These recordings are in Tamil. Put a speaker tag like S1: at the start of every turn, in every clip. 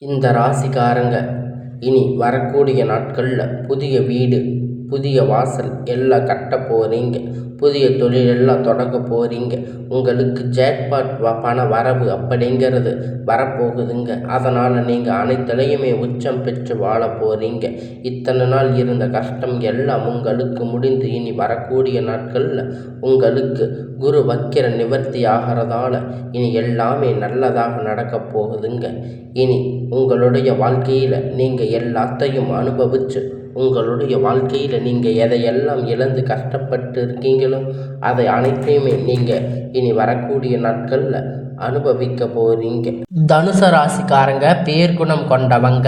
S1: இந்த ராசிக்காரங்க இனி வரக்கூடிய நாட்களில் புதிய வீடு, புதிய வாசல் எல்லாம் கட்ட போகிறீங்க. புதிய தொழில் எல்லாம் தொடங்க போகிறீங்க. உங்களுக்கு ஜாக்பாட் பண வரவு அப்படிங்கிறது வரப்போகுதுங்க. அதனால் நீங்கள் அனைத்துலையுமே உச்சம் பெற்று வாழ போகிறீங்க. இத்தனை நாள் இருந்த கஷ்டம் எல்லாம் உங்களுக்கு முடிந்து இனி வரக்கூடிய நாட்களில் உங்களுக்கு குரு வக்கிர நிவர்த்தி ஆகிறதால இனி எல்லாமே நல்லதாக நடக்க போகுதுங்க. இனி உங்களுடைய வாழ்க்கையில் நீங்கள் எல்லாத்தையும் அனுபவித்து உங்களுடைய வாழ்க்கையில் நீங்கள் எதையெல்லாம் இழந்து கஷ்டப்பட்டு இருக்கீங்களோ அதை அனைத்தையுமே நீங்கள் இனி வரக்கூடிய நாட்களில் அனுபவிக்க போகிறீங்க. தனுசு ராசிக்காரங்க பேர்குணம் கொண்டவங்க.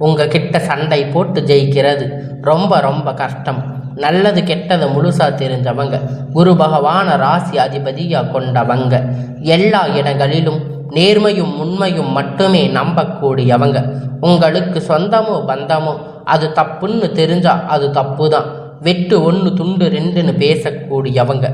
S1: உங்ககிட்ட சண்டை போட்டு ஜெயிக்கிறது ரொம்ப ரொம்ப கஷ்டம். நல்லது கெட்டது முழுசா தெரிஞ்சவங்க. குரு பகவான ராசி அதிபதியாக கொண்டவங்க. எல்லா இடங்களிலும் நேர்மையும் உண்மையும் மட்டுமே நம்பக்கூடியவங்க. உங்களுக்கு சொந்தமோ பந்தமோ அது தப்புன்னு தெரிஞ்சா அது தப்பு தான். வெட்டு 1 துண்டு 2ன்னு பேசக்கூடியவங்க.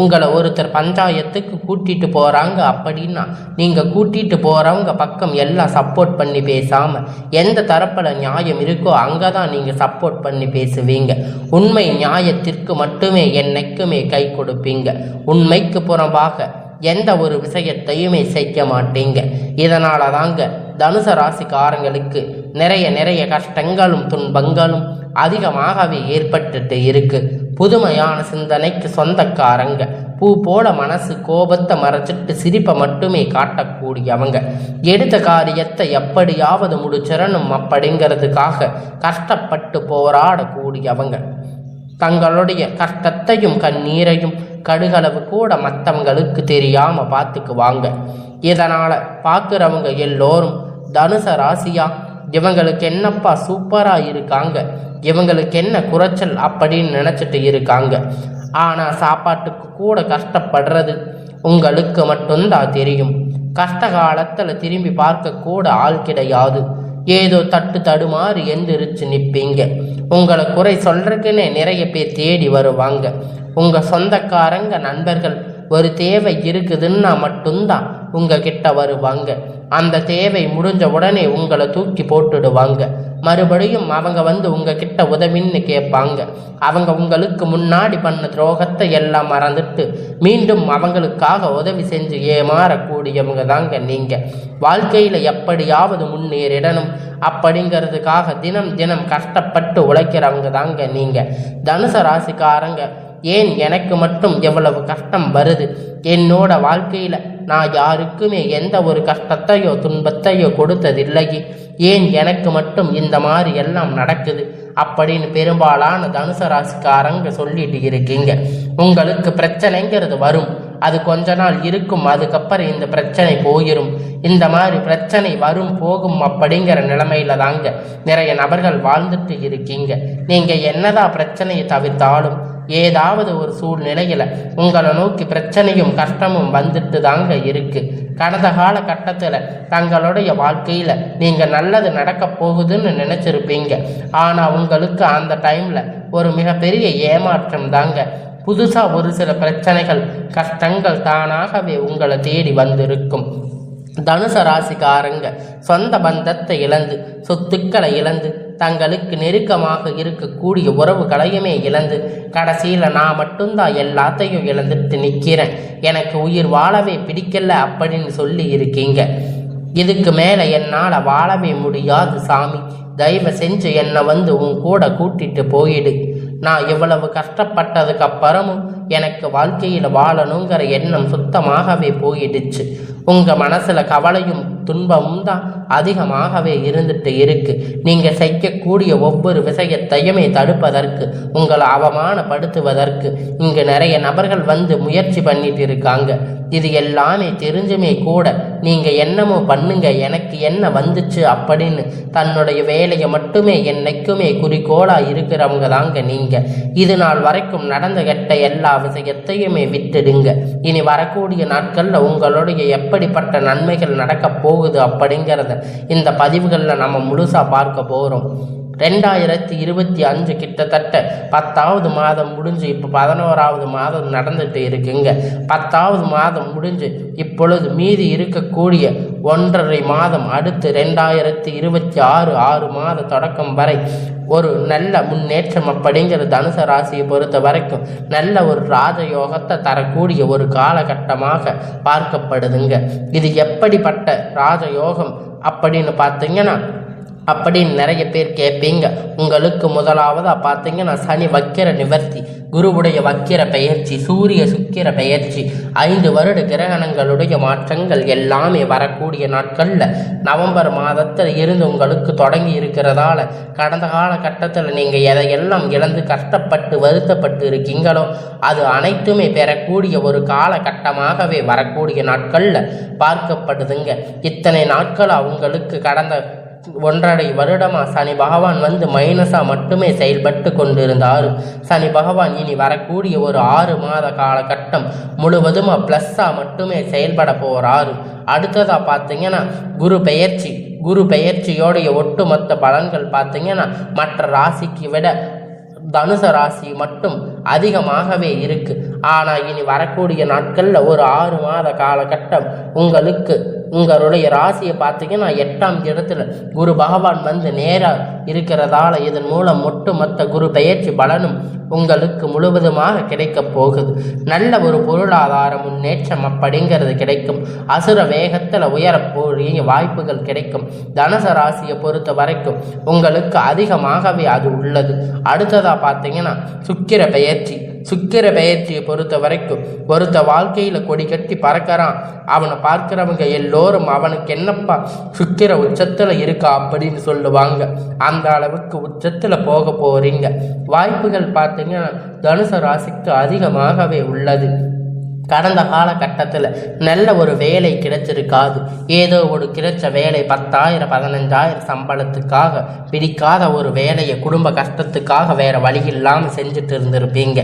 S1: உங்களை ஒருத்தர் பஞ்சாயத்துக்கு கூட்டிட்டு போகிறாங்க அப்படின்னா நீங்கள் கூட்டிட்டு போகிறவங்க பக்கம் எல்லாம் சப்போர்ட் பண்ணி பேசாமல் எந்த தரப்பில் நியாயம் இருக்கோ அங்கே தான் நீங்கள் சப்போர்ட் பண்ணி பேசுவீங்க. உண்மை நியாயத்திற்கு மட்டுமே என்னைக்குமே கை கொடுப்பீங்க. உண்மைக்கு புறம்பாக எந்த ஒரு விஷயத்தையுமே செய்ய மாட்டீங்க. இதனால தாங்க தனுசு ராசிக்காரங்களுக்கு நிறைய கஷ்டங்களும் துன்பங்களும் அதிகமாகவே ஏற்பட்டுட்டு இருக்கு. புதுமையான சிந்தனைக்கு சொந்தக்காரங்க. பூ போல மனசு கோபத்தை மறைச்சிட்டு சிரிப்பை மட்டுமே காட்டக்கூடியவங்க. எடுத்த காரியத்தை எப்படியாவது முடிச்சிடணும் அப்படிங்கிறதுக்காக கஷ்டப்பட்டு போராடக்கூடியவங்க. தங்களுடைய கஷ்டத்தையும் கண்ணீரையும் கடுகளவு கூட மற்றவங்களுக்கு தெரியாமல் பார்த்துக்குவாங்க. இதனால் பார்க்குறவங்க எல்லோரும் தனுச ராசியா இவங்களுக்கு என்னப்பா சூப்பராக இருக்காங்க, இவங்களுக்கு என்ன குறைச்சல் அப்படின்னு நினச்சிட்டு இருக்காங்க. ஆனால் சாப்பாட்டுக்கு கூட கஷ்டப்படுறது உங்களுக்கு மட்டும்தான் தெரியும். கஷ்ட காலத்தில் திரும்பி பார்க்க கூட ஆள் கிடையாது. ஏதோ தடுமாறி எந்திரிச்சு நிற்பீங்க. உங்களை குறை சொல்றதுக்குன்னே நிறைய பேர் தேடி வருவாங்க. உங்கள் சொந்தக்காரங்க நண்பர்கள் ஒரு தேவை இருக்குதுன்னா மட்டும்தான் உங்ககிட்ட வருவாங்க. அந்த தேவை முடிஞ்ச உடனே உங்களை தூக்கி போட்டுடுவாங்க. மறுபடியும் அவங்க வந்து உங்ககிட்ட உதவின்னு கேட்பாங்க. அவங்க உங்களுக்கு முன்னாடி பண்ண துரோகத்தை எல்லாம் மறந்துட்டு மீண்டும் அவங்களுக்காக உதவி செஞ்சு ஏமாறக்கூடியவங்க தாங்க நீங்கள். வாழ்க்கையில் எப்படியாவது முன்னேறிடணும் அப்படிங்கிறதுக்காக தினம் கஷ்டப்பட்டு உழைக்கிறவங்க தாங்க நீங்கள். தனுசு ராசிக்காரங்க ஏன் எனக்கு மட்டும் எவ்வளவு கஷ்டம் வருது? என்னோட வாழ்க்கையில் நான் யாருக்குமே எந்த ஒரு கஷ்டத்தையோ துன்பத்தையோ கொடுத்ததில்லையே, ஏன் எனக்கு மட்டும் இந்த மாதிரி எல்லாம் நடக்குது அப்படின்னு பெரும்பாலான தனுசு ராசிக்காரங்க சொல்லிட்டு இருக்கீங்க. உங்களுக்கு பிரச்சனைங்கிறது வரும், அது கொஞ்ச நாள் இருக்கும், அதுக்கப்புறம் இந்த பிரச்சனை போயிடும். இந்த மாதிரி பிரச்சனை வரும் போகும் அப்படிங்கிற நிலைமையில தாங்க நிறைய நபர்கள் வாழ்ந்துட்டு இருக்கீங்க. நீங்கள் என்னதான் பிரச்சனையை தவிர்த்தாலும் ஏதாவது ஒரு சூழ்நிலையில் உங்களை நோக்கி பிரச்சனையும் கஷ்டமும் வந்துட்டு தாங்க இருக்கு. கடந்த கால கட்டத்தில் தங்களுடைய வாழ்க்கையில் நீங்கள் நல்லது நடக்க போகுதுன்னு நினச்சிருப்பீங்க. ஆனால் உங்களுக்கு அந்த டைமில் ஒரு மிகப்பெரிய ஏமாற்றம் தாங்க. புதுசாக ஒரு சில பிரச்சனைகள் கஷ்டங்கள் தானாகவே உங்களை தேடி வந்திருக்கும். தனுசு ராசிக்காரங்க சொந்த பந்தத்தை இழந்து சொத்துக்களை இழந்து தங்களுக்கு நெருக்கமாக இருக்கக்கூடிய உறவுகளையுமே இழந்து கடைசியில் நான் மட்டும்தான் எல்லாத்தையும் இழந்துட்டு நிற்கிறேன், எனக்கு உயிர் வாழவே பிடிக்கல அப்படின்னு சொல்லி இருக்கீங்க. இதுக்கு மேலே என்னால் வாழவே முடியாது சாமி, தயவு செஞ்சு என்னை வந்து உன் கூட கூட்டிட்டு போயிடு. நான் இவ்வளவு கஷ்டப்பட்டதுக்கு அப்புறமும் எனக்கு வாழ்க்கையில் வாழணுங்கிற எண்ணம் சுத்தமாகவே போயிடுச்சு. உங்கள் மனசில் கவலையும் துன்பமும் தான் அதிகமாகவே இருந்துட்டு இருக்கு. நீங்கள் செய்யக்கூடிய ஒவ்வொரு விஷயத்தையுமே தடுப்பதற்கு, உங்களை அவமானப்படுத்துவதற்கு இங்கே நிறைய நபர்கள் வந்து முயற்சி பண்ணிட்டு இருக்காங்க. இது எல்லாமே தெரிஞ்சுமே கூட நீங்கள் என்னமோ பண்ணுங்க, எனக்கு என்ன வந்துச்சு அப்படின்னு தன்னுடைய வேலையை மட்டுமே என்னைக்குமே குறிக்கோளாக இருக்கிறவங்க தாங்க நீங்கள். இது நாள் வரைக்கும் நடந்த கெட்ட எல்லா விஷயத்தையுமே விட்டுடுங்க. இனி வரக்கூடிய நாட்களில் உங்களுடைய எப்படிப்பட்ட நன்மைகள் நடக்க போகுது அப்படிங்கிறத இந்த பதிவுகளில் நம்ம முழுசாக பார்க்க போகிறோம். 2025 கிட்டத்தட்ட 10வது மாதம் முடிஞ்சு இப்போ 11வது மாதம் நடந்துட்டு இருக்குங்க. 10வது மாதம் முடிஞ்சு இப்பொழுது மீதி இருக்கக்கூடிய 1.5 மாதம் அடுத்து 2026 6 மாத தொடக்கம் வரை ஒரு நல்ல முன்னேற்றம் அப்படிங்கிற தனுசு ராசியை பொறுத்த வரைக்கும் நல்ல ஒரு ராஜயோகத்தை தரக்கூடிய ஒரு காலகட்டமாக பார்க்கப்படுதுங்க. இது எப்படிப்பட்ட ராஜயோகம் அப்படின்னு பார்த்தீங்கன்னா அப்படின்னு நிறைய பேர் கேட்பீங்க. உங்களுக்கு முதலாவதாக பார்த்தீங்கன்னா சனி வக்கிர நிவர்த்தி, குருவுடைய வக்கிர பெயர்ச்சி, சூரிய சுக்கிர பெயர்ச்சி, 5 வருட கிரகணங்களுடைய மாற்றங்கள் எல்லாமே வரக்கூடிய நாட்களில் நவம்பர் மாதத்தில் இருந்து உங்களுக்கு தொடங்கி இருக்கிறதால கடந்த காலகட்டத்தில் நீங்கள் எதையெல்லாம் இழந்து கஷ்டப்பட்டு வருத்தப்பட்டு இருக்கீங்களோ அது அனைத்துமே பெறக்கூடிய ஒரு காலகட்டமாகவே வரக்கூடிய நாட்களில் பார்க்கப்படுதுங்க. இத்தனை நாட்கள் அவங்களுக்கு கடந்த 1.5 வருடமாக சனி பகவான் வந்து மைனஸாக மட்டுமே செயல்பட்டு கொண்டிருந்தார். சனி பகவான் இனி வரக்கூடிய ஒரு 6 மாத காலகட்டம் முழுவதுமாக ப்ளஸ்ஸாக மட்டுமே செயல்பட போகிறாரு. அடுத்ததாக பார்த்தீங்கன்னா குரு பெயர்ச்சியோடைய ஒட்டுமொத்த பலன்கள் பார்த்தீங்கன்னா மற்ற ராசிக்கு விட தனுசு ராசி மட்டும் அதிகமாகவே இருக்கு. ஆனால் இனி வரக்கூடிய நாட்களில் ஒரு 6 மாத காலகட்டம் உங்களுடைய ராசியை பார்த்தீங்கன்னா 8ஆம் இடத்துல குரு பகவான் வந்து நேராக இருக்கிறதால இதன் மூலம் ஒட்டுமொத்த குரு பெயர்ச்சி பலனும் உங்களுக்கு முழுவதுமாக கிடைக்க போகுது. நல்ல ஒரு பொருளாதார முன்னேற்றம் அப்படிங்கிறது கிடைக்கும். அசுர வேகத்தில் உயரக்கூடிய வாய்ப்புகள் கிடைக்கும். தனுசு ராசியை பொறுத்த வரைக்கும் உங்களுக்கு அதிகமாகவே அது உள்ளது. அடுத்ததாக பார்த்தீங்கன்னா சுக்கிர பெயர்ச்சியை பொறுத்த வரைக்கும் ஒருத்த வாழ்க்கையில் கொடி கட்டி பறக்கிறான். அவனை பார்க்கிறவங்க எல்லோரும் அவனுக்கு என்னப்பா சுக்கிர உச்சத்தில் இருக்கா அப்படின்னு சொல்லுவாங்க. அந்த அளவுக்கு உச்சத்தில் போக போறீங்க. வாய்ப்புகள் பார்த்தீங்கன்னா தனுசு ராசிக்கு அதிகமாகவே உள்ளது. கடந்த காலகட்டத்தில் நல்ல ஒரு வேலை கிடைச்சிருக்காது. ஏதோ ஒரு கிடைச்ச வேலை 10,000 15,000 சம்பளத்துக்காக பிடிக்காத ஒரு வேலையை குடும்ப கஷ்டத்துக்காக வேற வழி இல்லாமல் செஞ்சுட்டு இருந்திருப்பீங்க.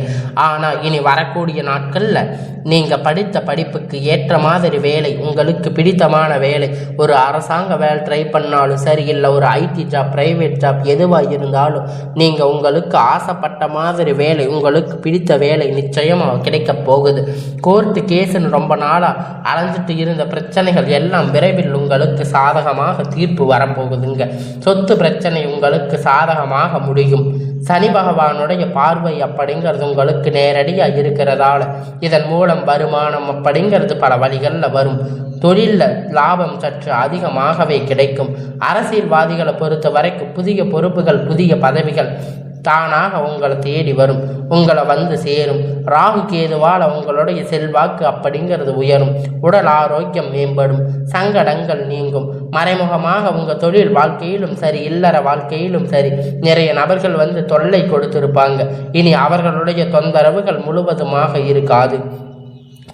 S1: ஆனால் இனி வரக்கூடிய நாட்களில் நீங்கள் படித்த படிப்புக்கு ஏற்ற மாதிரி வேலை, உங்களுக்கு பிடித்தமான வேலை, ஒரு அரசாங்க வேலை ட்ரை பண்ணாலும் சரி, இல்லை ஒரு ஐடி ஜாப், பிரைவேட் ஜாப் எதுவாக இருந்தாலும் நீங்கள் உங்களுக்கு ஆசைப்பட்ட மாதிரி வேலை, உங்களுக்கு பிடித்த வேலை நிச்சயமாக கிடைக்க போகுது. கோர்ட்டு கேஸுன்னு ரொம்ப நாளாக அலைஞ்சிட்டு இருந்த பிரச்சனைகள் எல்லாம் விரைவில் உங்களுக்கு சாதகமாக தீர்ப்பு வரப்போகுதுங்க. சொத்து பிரச்சனை உங்களுக்கு சாதகமாக முடியும். சனி பகவானுடைய பார்வை அப்படிங்கிறது உங்களுக்கு நேரடியாக இருக்கிறதால இதன் மூலம் வருமானம் அப்படிங்கிறது பல வழிகளில் வரும். தொழிலில் லாபம் சற்று அதிகமாகவே கிடைக்கும். அரசியல்வாதிகளை பொறுத்த வரைக்கும் புதிய பொறுப்புகள், புதிய பதவிகள் தானாக உங்களை தேடி வரும், உங்களை வந்து சேரும். ராகு கேதுவால் உங்களுடைய செல்வாக்கு அப்படிங்கிறது உயரும். உடல் ஆரோக்கியம் மேம்படும். சங்கடங்கள் நீங்கும். மறைமுகமாக உங்கள் தொழில் வாழ்க்கையிலும் சரி, இல்லற வாழ்க்கையிலும் சரி நிறைய நபர்கள் வந்து தொல்லை கொடுத்திருப்பாங்க. இனி அவர்களுடைய தொந்தரவுகள் முழுவதுமாக இருக்காது.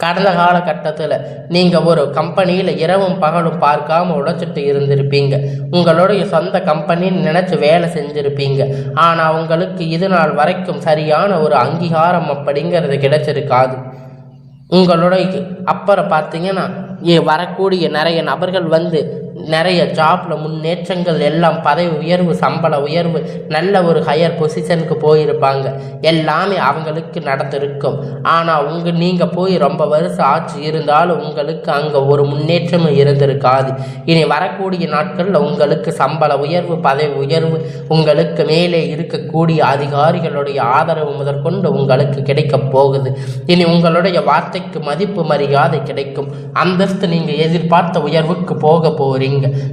S1: கடந்த காலகட்டத்தில் நீங்கள் ஒரு கம்பெனியில் இரவும் பகலும் பார்க்காம உழைச்சிட்டு இருந்திருப்பீங்க. உங்களுடைய சொந்த கம்பெனின்னு நினச்சி வேலை செஞ்சுருப்பீங்க. ஆனால் உங்களுக்கு இது நாள் வரைக்கும் சரியான ஒரு அங்கீகாரம் அப்படிங்கிறது கிடைச்சிருக்காது. உங்களுடைய அப்புறம் பார்த்தீங்கன்னா வரக்கூடிய நிறைய நபர்கள் வந்து நிறைய ஜாப்பில் முன்னேற்றங்கள் எல்லாம், பதவி உயர்வு, சம்பள உயர்வு, நல்ல ஒரு ஹையர் பொசிஷனுக்கு போயிருப்பாங்க. எல்லாமே அவங்களுக்கு நடந்திருக்கும். ஆனால் நீங்கள் போய் ரொம்ப வருஷம் ஆச்சு இருந்தாலும் உங்களுக்கு அங்கே ஒரு முன்னேற்றமும் இருந்திருக்காது. இனி வரக்கூடிய நாட்களில் உங்களுக்கு சம்பள உயர்வு, பதவி உயர்வு, உங்களுக்கு மேலே இருக்கக்கூடிய அதிகாரிகளுடைய ஆதரவு முதற்கொண்டு உங்களுக்கு கிடைக்க போகுது. இனி உங்களுடைய வார்த்தைக்கு மதிப்பு மரியாதை கிடைக்கும். அந்தஸ்து நீங்கள் எதிர்பார்த்த உயர்வுக்கு போக போகிறீங்க.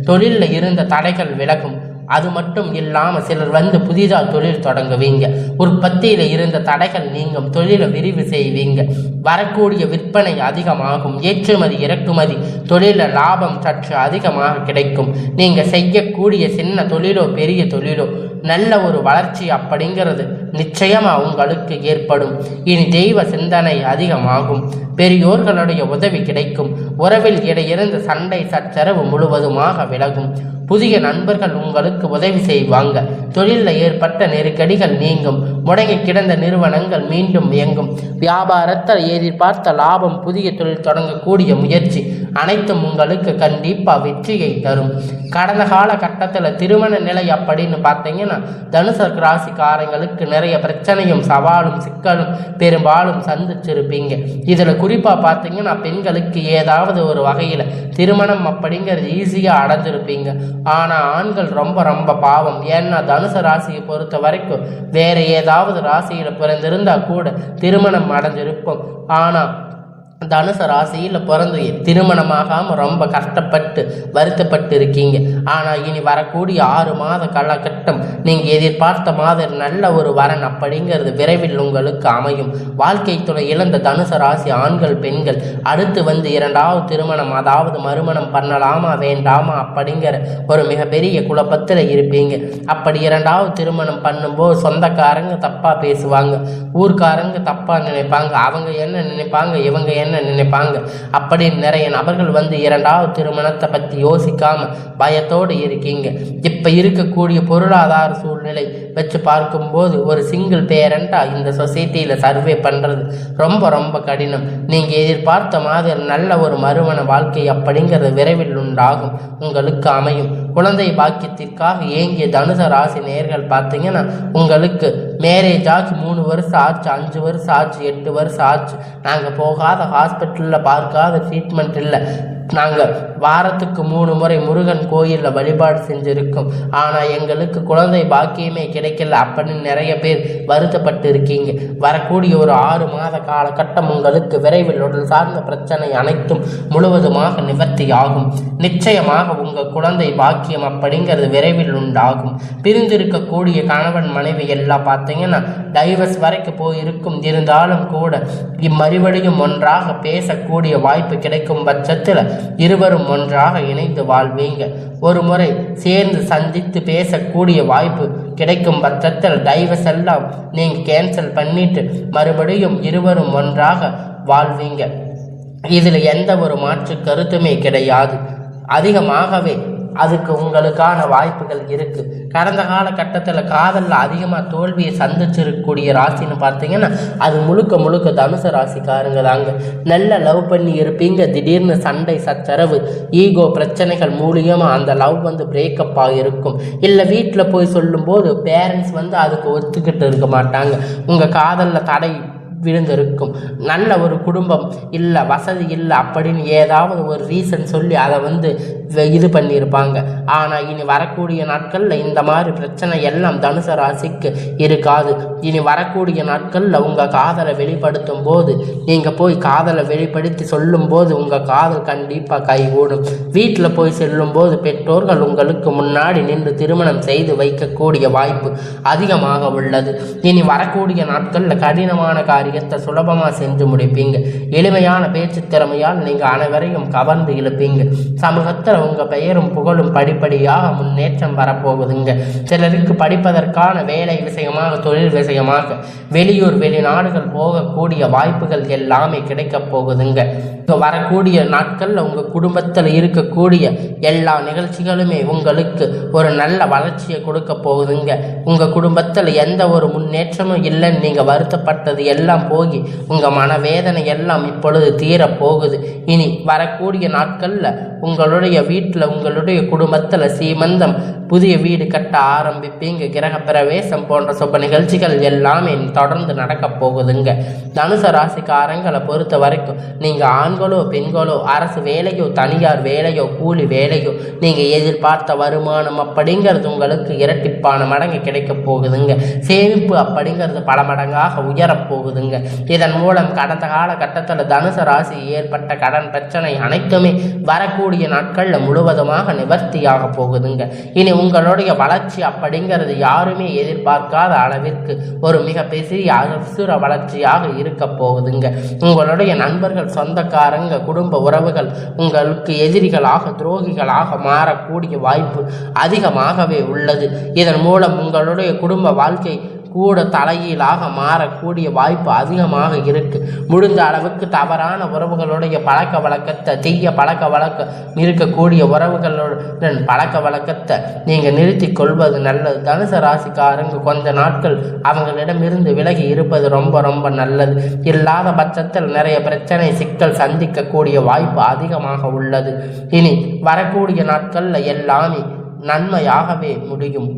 S1: தொழிலில் இருந்த தடைகள் விலகும். அது மட்டும் இல்லாமல் சிலர் வந்து புதிதாக தொழில் தொடங்குவீங்க. உற்பத்தியில் இருந்த தடைகள் நீங்கும். தொழிலை விரிவு செய்வீங்க. வரக்கூடிய விற்பனை அதிகமாகும். ஏற்றுமதி இறக்குமதி தொழிலில் லாபம் சற்று அதிகமாக கிடைக்கும். நீங்கள் செய்யக்கூடிய சின்ன தொழிலோ பெரிய தொழிலோ நல்ல ஒரு வளர்ச்சி அப்படிங்கிறது நிச்சயமாக உங்களுக்கு ஏற்படும். இனி தெய்வ சிந்தனை அதிகமாகும். பெரியோர்களுடைய உதவி கிடைக்கும். உறவில் இடையிருந்து சண்டை சச்சரவு முழுவதுமாக விலகும். புதிய நண்பர்கள் உங்களுக்கு உதவி செய்வாங்க. தொழிலில் ஏற்பட்ட நெருக்கடிகள் நீங்கும். முடங்கி கிடந்த நிறுவனங்கள் மீண்டும் இயங்கும். வியாபாரத்தில் எதிர்பார்த்த லாபம், புதிய தொழில் தொடங்கக்கூடிய முயற்சி அனைத்தும் உங்களுக்கு கண்டிப்பாக வெற்றியை தரும். கடந்த கால கட்டத்தில் திருமண நிலை அப்படின்னு பார்த்தீங்கன்னா தனுசு ராசிக்காரங்களுக்கு நிறைய பிரச்சனையும் சவாலும் சிக்கலும் பெரும்பாலும் சந்திச்சிருப்பீங்க. இதில் குறிப்பாக பார்த்தீங்கன்னா பெண்களுக்கு ஏதாவது ஒரு வகையில் திருமணம் அப்படிங்கிறது ஈஸியாக அடைஞ்சிருப்பீங்க. ஆனால் ஆண்கள் ரொம்ப ரொம்ப பாவம். ஏன்னா தனுசு ராசியை பொறுத்த வரைக்கும் வேற ஏதாவது ராசியில் பிறந்திருந்தா கூட திருமணம் அடைஞ்சிருப்போம். ஆனால் தனுசு ராசியில் பிறந்து திருமணமாகாமல் ரொம்ப கஷ்டப்பட்டு வருத்தப்பட்டு இருக்கீங்க. ஆனால் இனி வரக்கூடிய 6 மாத காலகட்டம் நீங்கள் எதிர்பார்த்த மாதிரி நல்ல ஒரு வரன் அப்படிங்கிறது விரைவில் உங்களுக்கு அமையும். வாழ்க்கை துணை இழந்த தனுசு ராசி ஆண்கள் பெண்கள் அடுத்து வந்து 2வது திருமணம் அதாவது மறுமணம் பண்ணலாமா வேண்டாமா அப்படிங்கிற ஒரு மிகப்பெரிய குழப்பத்தில் இருப்பீங்க. அப்படி 2வது திருமணம் பண்ணும்போது சொந்தக்காரங்க தப்பாக பேசுவாங்க, ஊர்க்காரங்க தப்பாக நினைப்பாங்க, அவங்க என்ன நினைப்பாங்க இவங்க என்ன நினைப்பாங்க அப்படின்னு நிறைய நபர்கள் வந்து 2வது திருமணத்தை பற்றி யோசிக்காம பயத்தோடு இருக்கீங்க. இப்ப இருக்கக்கூடிய பொருளாதார சூழ்நிலை வச்சு பார்க்கும்போது ஒரு சிங்கிள் பேரண்டா இந்த சொசைட்டியில சர்வே பண்றது ரொம்ப ரொம்ப கடினம். நீங்க எதிர்பார்த்த மாதிரி நல்ல ஒரு மறுமண வாழ்க்கை அப்படிங்கிறது விரைவில் உண்டாகும், உங்களுக்கு அமையும். குழந்தை பாக்கியத்திற்காக ஏங்கிய தனுசு ராசி நேயர்கள் பார்த்தீங்கன்னா உங்களுக்கு மேரேஜ் ஆச்சு 3 வருஷம் ஆச்சு, 5 வருஷம் ஆச்சு, 8 வருஷம் ஆச்சு, நாங்கள் போகாத ஹாஸ்பிட்டலில் பார்க்காத ட்ரீட்மெண்ட் இல்லை, நாங்கள் வாரத்துக்கு 3 முறை முருகன் கோயிலில் வழிபாடு செஞ்சுருக்கோம், ஆனால் எங்களுக்கு குழந்தை பாக்கியமே கிடைக்கல அப்படின்னு நிறைய பேர் வருத்தப்பட்டு இருக்கீங்க. வரக்கூடிய ஒரு 6 மாத காலகட்டம் உங்களுக்கு விரைவில் உடல் சார்ந்த பிரச்சனை அனைத்தும் முழுவதுமாக நிவர்த்தி ஆகும். நிச்சயமாக உங்கள் குழந்தை பாக்கியம் அப்படிங்கிறது விரைவில் உண்டாகும். பிரிந்திருக்கக்கூடிய கணவன் மனைவி எல்லாம் பார்த்தீங்கன்னா டைவர்ஸ் வரைக்கும் போயிருக்கும். இருந்தாலும் கூட மறுபடியும் ஒன்றாக பேசக்கூடிய வாய்ப்பு கிடைக்கும் பட்சத்தில் இருவரும் ஒன்றாக இணைந்து வாழ்வீங்க. ஒரு முறை சேர்ந்து சந்தித்து பேசக்கூடிய வாய்ப்பு கிடைக்கும் பட்சத்தில் டைவர்ஸ் எல்லாம் நீங்க கேன்சல் பண்ணிட்டு மறுபடியும் இருவரும் ஒன்றாக வாழ்வீங்க. இதில் எந்த ஒரு மாற்று கருத்துமே கிடையாது. அதிகமாகவே அதுக்கு உங்களுக்கான வாய்ப்புகள் இருக்கு. கடந்த காலகட்டத்தில் காதலில் அதிகமாக தோல்வியை சந்திச்சிருக்கக்கூடிய ராசின்னு பார்த்தீங்கன்னா அது முழுக்க முழுக்க தனுசு ராசிக்காரங்க தாங்க. நல்ல லவ் பண்ணி இருப்பீங்க, திடீர்னு சண்டை சச்சரவு ஈகோ பிரச்சனைகள் மூலியமாக அந்த லவ் வந்து பிரேக்கப் ஆகிருக்கும். இல்லை வீட்டில் போய் சொல்லும்போது பேரண்ட்ஸ் வந்து அதுக்கு ஒத்துக்கிட்டு இருக்க மாட்டாங்க. உங்கள் காதலில் தடை விழுந்திருக்கும். நல்ல ஒரு குடும்பம் இல்லை, வசதி இல்லை அப்படின்னு ஏதாவது ஒரு ரீசன் சொல்லி அதை வந்து இது பண்ணியிருப்பாங்க. ஆனால் இனி வரக்கூடிய நாட்களில் இந்த மாதிரி பிரச்சனை எல்லாம் தனுசு ராசிக்கு இருக்காது. இனி வரக்கூடிய நாட்களில் உங்கள் காதலை வெளிப்படுத்தும் போது நீங்கள் போய் காதலை வெளிப்படுத்தி சொல்லும் போது உங்கள் காதல் கண்டிப்பாக கைகூடும். வீட்டில் போய் செல்லும்போது பெற்றோர்கள் உங்களுக்கு முன்னாடி நின்று திருமணம் செய்து வைக்கக்கூடிய வாய்ப்பு அதிகமாக உள்ளது. இனி வரக்கூடிய நாட்களில் கடினமான காரியத்தை சுலபமாக செஞ்சு முடிப்பீங்க. எளிமையான பேச்சு திறமையால் நீங்கள் அனைவரையும் கவர்ந்து இழுப்பீங்க. சமூகத்தில் உங்கள் பெயரும் புகழும் படிப்படியாக முன்னேற்றம் வரப்போகுதுங்க. சிலருக்கு படிப்பதற்கான வேலை விஷயமாக தொழில் விஷயமாக வெளியூர் வெளிநாடுகள் போகக்கூடிய வாய்ப்புகள் எல்லாமே கிடைக்க போகுதுங்க. வரக்கூடிய நாட்களில் உங்கள் குடும்பத்தில் இருக்கக்கூடிய எல்லா நிகழ்ச்சிகளுமே உங்களுக்கு ஒரு நல்ல வளர்ச்சியை கொடுக்க போகுதுங்க. உங்கள் குடும்பத்தில் எந்த ஒரு முன்னேற்றமும் இல்லைன்னு நீங்கள் வருத்தப்பட்டது எல்லாம் போகி உங்கள் மனவேதனை எல்லாம் இப்பொழுது தீரப்போகுது. இனி வரக்கூடிய நாட்களில் உங்களுடைய வீட்டில் உங்களுடைய குடும்பத்தில் சீமந்தம், புதிய வீடு கட்ட ஆரம்பிப்பீங்க. கிரக பிரவேசம் போன்ற சுப நிகழ்ச்சிகள் எல்லாமே தொடர்ந்து நடக்க போகுதுங்க. தனுசு ராசிக்காரங்களை பொறுத்த வரைக்கும் நீங்கள் ஆண்களோ பெண்களோ அரசு வேலையோ தனியார் வேலையோ கூலி வேலையோ நீங்கள் எதிர்பார்த்த வருமானம் அப்படிங்கிறது உங்களுக்கு இரட்டிப்பான மடங்கு கிடைக்க போகுதுங்க. சேமிப்பு அப்படிங்கிறது பல மடங்காக உயரப்போகுதுங்க. இதன் மூலம் கடந்த காலகட்டத்தில் தனுசு ராசி ஏற்பட்ட கடன் பிரச்சனை அனைத்துமே வரக்கூடிய நாட்களில் முழுவதுமாக நிவர்த்தியாக போகுதுங்க. இனி உங்களுடைய வளர்ச்சி அப்படிங்கிறது யாருமே எதிர்பார்க்காத அளவிற்கு ஒரு மிகப்பெரிய அசுர வளர்ச்சியாக இருக்க போகுதுங்க. உங்களுடைய நண்பர்கள், சொந்தக்காரங்க, குடும்ப உறவுகள் உங்களுக்கு எதிரிகளாக துரோகிகளாக மாறக்கூடிய வாய்ப்பு அதிகமாகவே உள்ளது. இதன் மூலம் உங்களுடைய குடும்ப வாழ்க்கை கூட தலையீழாக மாறக்கூடிய வாய்ப்பு அதிகமாக இருக்கு. முடிந்த அளவுக்கு தவறான உறவுகளுடைய பழக்க வழக்கத்தை, தீய பழக்க வழக்கம் இருக்கக்கூடிய உறவுகளுடன் பழக்க வழக்கத்தை நீங்கள் நிறுத்தி கொள்வது நல்லது. தனுசு ராசிக்காரங்க கொஞ்ச நாட்கள் அவங்களிடமிருந்து விலகி இருப்பது ரொம்ப ரொம்ப நல்லது. இல்லாத பட்சத்தில் நிறைய பிரச்சனை சிக்கல் சந்திக்கக்கூடிய வாய்ப்பு அதிகமாக உள்ளது. இனி வரக்கூடிய நாட்களில் எல்லாமே நன்மையாகவே முடியும்.